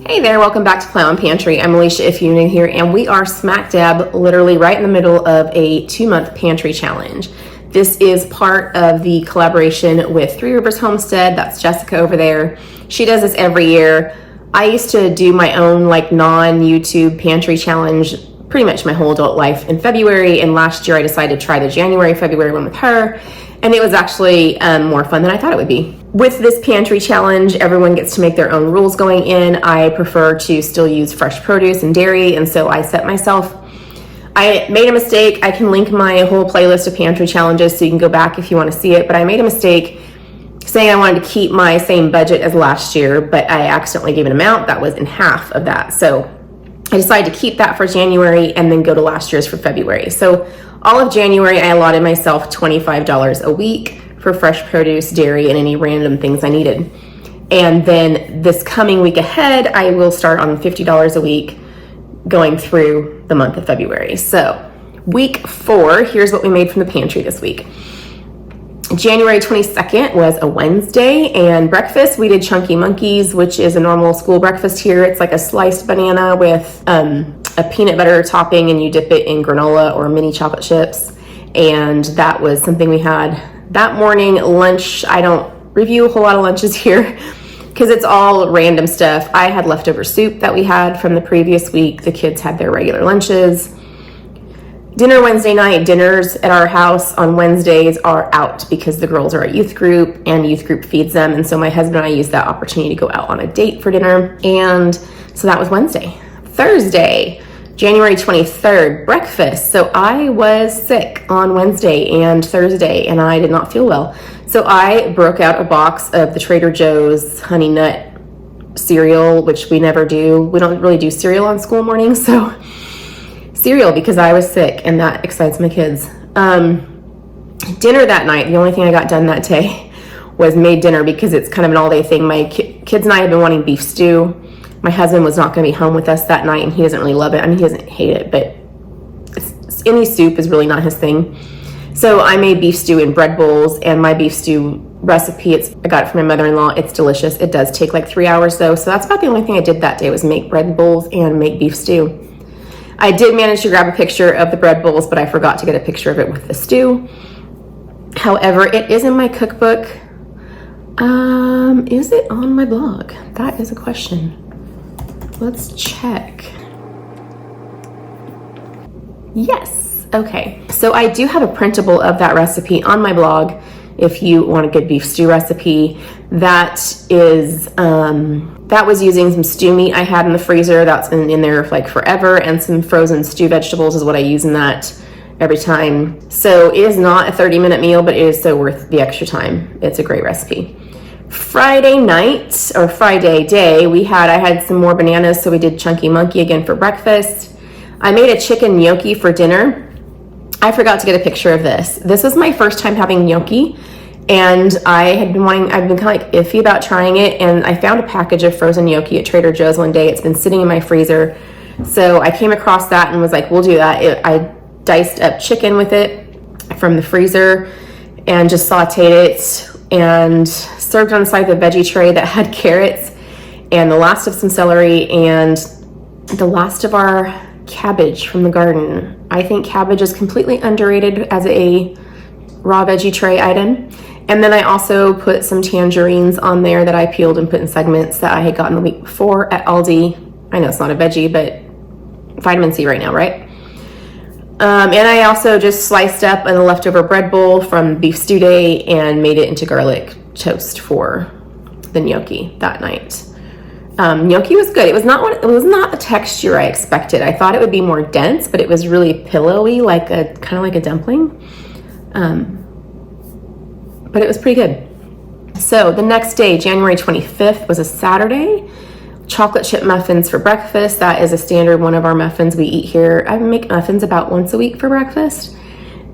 Hey there, welcome back to Play on Pantry. I'm Alicia if you're new here, and we are smack dab literally right in the middle of a 2-month pantry challenge. This is part of the collaboration with Three Rivers Homestead. That's Jessica over there. She does this every year. I used to do my own non-YouTube pantry challenge pretty much my whole adult life in February, and last year I decided to try the February one with her, and it was actually more fun than I thought it would be. With this pantry challenge, everyone gets to make their own rules going in. I prefer to still use fresh produce and dairy, and so I made a mistake. I can link my whole playlist of pantry challenges so you can go back if you want to see it, but I made a mistake saying I wanted to keep my same budget as last year, but I accidentally gave an amount that was in half of that. So I decided to keep that for January and then go to last year's for February. So all of January, I allotted myself $25 a week for fresh produce, dairy, and any random things I needed. And then this coming week ahead, I will start on $50 a week going through the month of February. So week 4, here's what we made from the pantry this week. January 22nd was a Wednesday, and breakfast, we did Chunky Monkeys, which is a normal school breakfast here. It's like a sliced banana with a peanut butter topping, and you dip it in granola or mini chocolate chips. And that was something we had that morning. Lunch, I don't review a whole lot of lunches here because it's all random stuff. I had leftover soup that we had from the previous week. The kids had their regular lunches. Dinner Wednesday night. Dinners at our house on Wednesdays are out because the girls are at youth group and youth group feeds them. And so my husband and I used that opportunity to go out on a date for dinner. And so that was Wednesday. Thursday, January 23rd, breakfast. So I was sick on Wednesday and Thursday, and I did not feel well. So I broke out a box of the Trader Joe's Honey Nut cereal, which we never do. We don't really do cereal on school mornings, so cereal because I was sick, and that excites my kids. Dinner that night, the only thing I got done that day was made dinner because it's kind of an all-day thing. My kids and I have been wanting beef stew. My husband was not going to be home with us that night, and he doesn't really love it. I mean, he doesn't hate it, but any soup is really not his thing. So I made beef stew in bread bowls, and my beef stew recipe, I got it from my mother-in-law. It's delicious. It does take like 3 hours though, so that's about the only thing I did that day was make bread bowls and make beef stew. I did manage to grab a picture of the bread bowls, but I forgot to get a picture of it with the stew. However, it is in my cookbook. Is it on my blog? That is a question. Let's check. Yes. Okay. So I do have a printable of that recipe on my blog if you want a good beef stew recipe. That is, that was using some stew meat I had in the freezer. That's been in there like forever, and some frozen stew vegetables is what I use in that every time. So it is not a 30-minute meal, but it is so worth the extra time. It's a great recipe. Friday night or Friday day, I had some more bananas, so we did Chunky Monkey again for breakfast. I made a chicken gnocchi for dinner. I forgot to get a picture of this. This was my first time having gnocchi, and I've been kind of like iffy about trying it, and I found a package of frozen gnocchi at Trader Joe's one day. It's been sitting in my freezer, so I came across that and was like, we'll do that. I diced up chicken with it from the freezer and just sauteed it and served on the side of a veggie tray that had carrots and the last of some celery and the last of our cabbage from the garden. I think cabbage is completely underrated as a raw veggie tray item. And then I also put some tangerines on there that I peeled and put in segments that I had gotten the week before at Aldi. I know it's not a veggie, but vitamin C right now, right? And I also just sliced up a leftover bread bowl from beef stew day and made it into garlic toast for the gnocchi that night. Gnocchi was good. It was not the texture I expected. I thought it would be more dense, but it was really pillowy, kind of like a dumpling. But it was pretty good. So the next day, January 25th, was a Saturday. Chocolate chip muffins for breakfast. That is a standard one of our muffins we eat here. I make muffins about once a week for breakfast.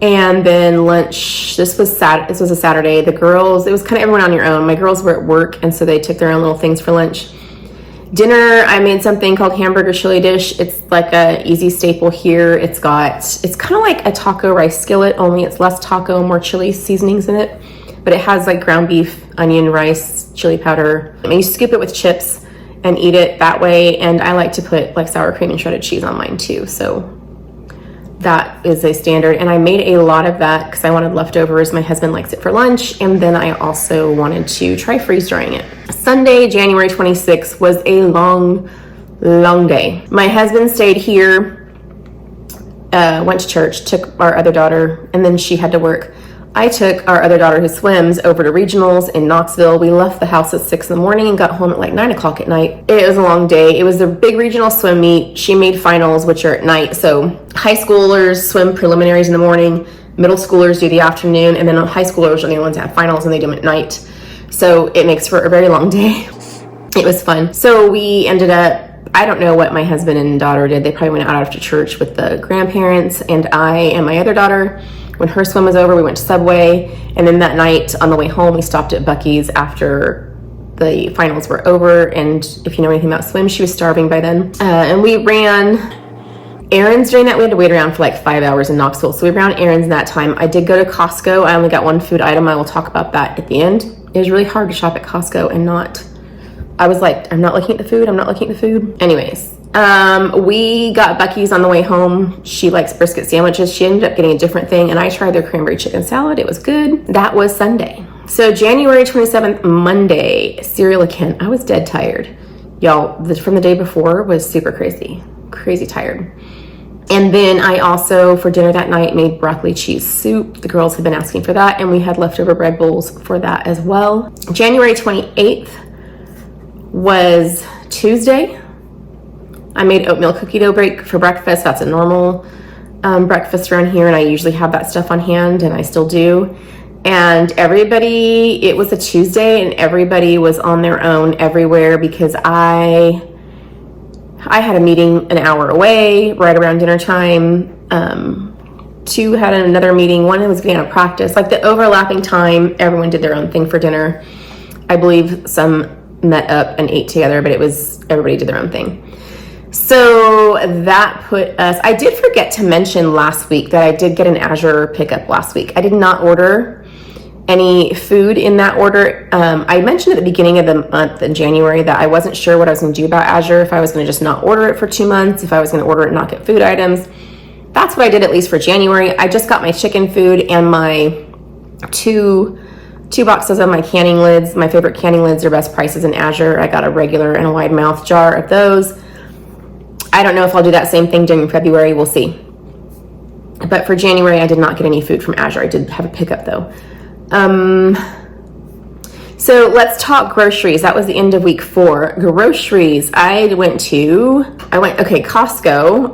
And then lunch, this was a Saturday. The girls, it was kind of everyone on your own. My girls were at work, and so they took their own little things for lunch. Dinner, I made something called hamburger chili dish. It's like a easy staple here. It's kind of like a taco rice skillet, only it's less taco and more chili seasonings in it. But it has like ground beef, onion, rice, chili powder. And you scoop it with chips and eat it that way. And I like to put like sour cream and shredded cheese on mine too. So that is a standard. And I made a lot of that because I wanted leftovers. My husband likes it for lunch. And then I also wanted to try freeze drying it. Sunday, January 26th was a long day. My husband stayed here, went to church, took our other daughter, and then she had to work. I took our other daughter who swims over to regionals in Knoxville. We left the house at 6 in the morning and got home at like 9 o'clock at night. It was a long day. It was a big regional swim meet. She made finals, which are at night. So high schoolers swim preliminaries in the morning, middle schoolers do the afternoon, and then high schoolers are the ones that have finals and they do them at night. So it makes for a very long day. It was fun. So we ended up, I don't know what my husband and daughter did. They probably went out after church with the grandparents, and I and my other daughter, when her swim was over, we went to Subway. And then that night on the way home, we stopped at Buc-ee's after the finals were over. And if you know anything about swim, she was starving by then. And we ran errands during that. We had to wait around for like 5 hours in Knoxville. So we ran errands in that time. I did go to Costco. I only got one food item. I will talk about that at the end. It was really hard to shop at Costco and not, I was like, I'm not looking at the food. I'm not looking at the food. Anyways, we got Buc-ee's on the way home. She likes brisket sandwiches. She ended up getting a different thing, and I tried their cranberry chicken salad. It was good. That was Sunday. So January 27th, Monday, cereal again. I was dead tired. Y'all, from the day before was super crazy tired. And then I also, for dinner that night, made broccoli cheese soup. The girls had been asking for that, and we had leftover bread bowls for that as well. January 28th was Tuesday. I made oatmeal cookie dough for breakfast. That's a normal breakfast around here, and I usually have that stuff on hand, and I still do. And everybody, it was a Tuesday, and everybody was on their own everywhere because I had a meeting an hour away right around dinner time. Two had another meeting. One was getting out of practice. Like the overlapping time, everyone did their own thing for dinner. I believe some met up and ate together, but everybody did their own thing. So that put us, I did forget to mention last week that I did get an Azure pickup last week. I did not order any food in that order. I mentioned at the beginning of the month in January that I wasn't sure what I was going to do about Azure, if I was going to just not order it for 2 months, if I was going to order it and not get food items. That's what I did, at least for January. I just got my chicken food and my two boxes of my canning lids. My favorite canning lids are best prices in Azure. I got a regular and a wide mouth jar of those. I don't know if I'll do that same thing during February. We'll see. But for January, I did not get any food from Azure. I did have a pickup though. So let's talk groceries. That was the end of week 4. Groceries. Costco.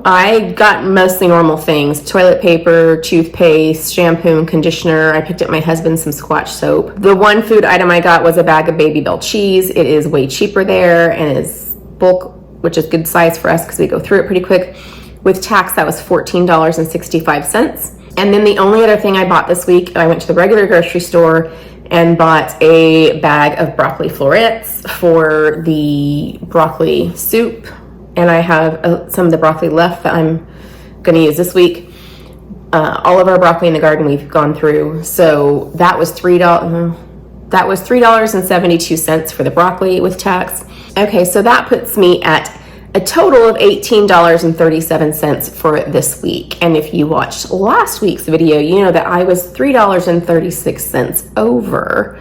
I got mostly normal things. Toilet paper, toothpaste, shampoo, and conditioner. I picked up my husband some Squatch soap. The one food item I got was a bag of Baby Bell cheese. It is way cheaper there and is bulk, which is good size for us because we go through it pretty quick. With tax, that was $14.65. And then the only other thing I bought this week, I went to the regular grocery store and bought a bag of broccoli florets for the broccoli soup. And I have some of the broccoli left that I'm going to use this week. All of our broccoli in the garden we've gone through. So that was $3.72 for the broccoli with tax. Okay, so that puts me at a total of $18.37 for this week. And if you watched last week's video, you know that I was $3.36 over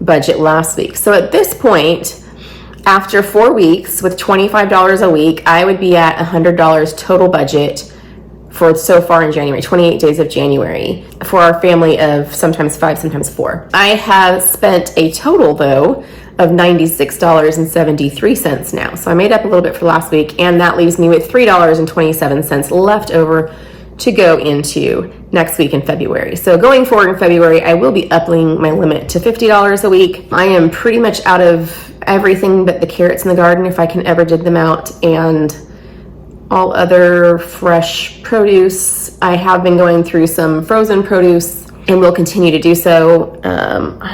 budget last week. So at this point, after 4 weeks with $25 a week, I would be at $100 total budget for so far in January, 28 days of January, for our family of sometimes 5, sometimes 4. I have spent a total though of $96.73 now. So I made up a little bit for last week, and that leaves me with $3.27 left over to go into next week in February. So going forward in February, I will be upping my limit to $50 a week. I am pretty much out of everything but the carrots in the garden, if I can ever dig them out, and all other fresh produce. I have been going through some frozen produce and will continue to do so.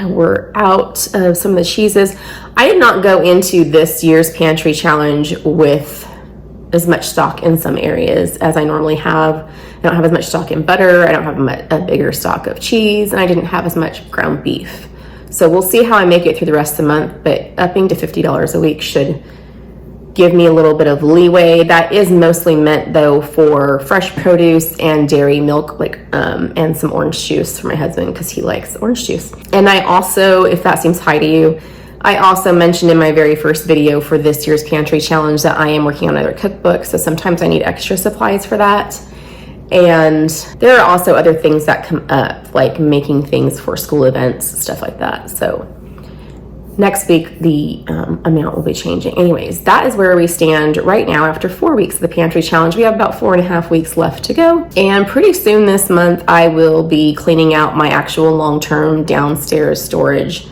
We're out of some of the cheeses. I did not go into this year's pantry challenge with as much stock in some areas as I normally have. I don't have as much stock in butter. I don't have a bigger stock of cheese, and I didn't have as much ground beef. So we'll see how I make it through the rest of the month, but upping to $50 a week should give me a little bit of leeway. That is mostly meant though for fresh produce and dairy milk, like and some orange juice for my husband because he likes orange juice. And I also, if that seems high to you, I also mentioned in my very first video for this year's pantry challenge that I am working on another cookbook, so sometimes I need extra supplies for that. And there are also other things that come up, like making things for school events, stuff like that. So next week, the amount will be changing. Anyways, that is where we stand right now after 4 weeks of the pantry challenge. We have about 4.5 weeks left to go. And pretty soon this month, I will be cleaning out my actual long-term downstairs storage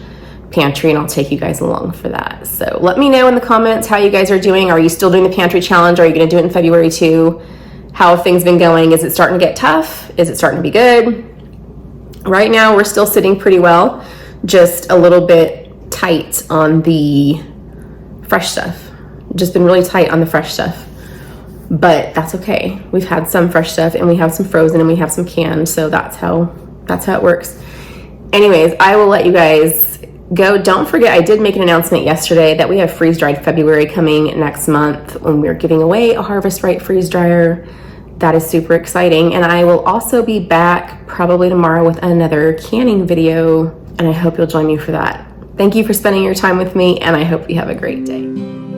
pantry, and I'll take you guys along for that. So let me know in the comments how you guys are doing. Are you still doing the pantry challenge? Are you going to do it in February too? How have things been going? Is it starting to get tough? Is it starting to be good? Right now, we're still sitting pretty well, just a little bit tight on the fresh stuff. Just been really tight on the fresh stuff, but that's okay. We've had some fresh stuff and we have some frozen and we have some canned, so that's how it works. Anyways, I will let you guys go. Don't forget, I did make an announcement yesterday that we have freeze dried February coming next month when we're giving away a Harvest Right freeze dryer. That is super exciting. And I will also be back probably tomorrow with another canning video, and I hope you'll join me for that. Thank you for spending your time with me, and I hope you have a great day.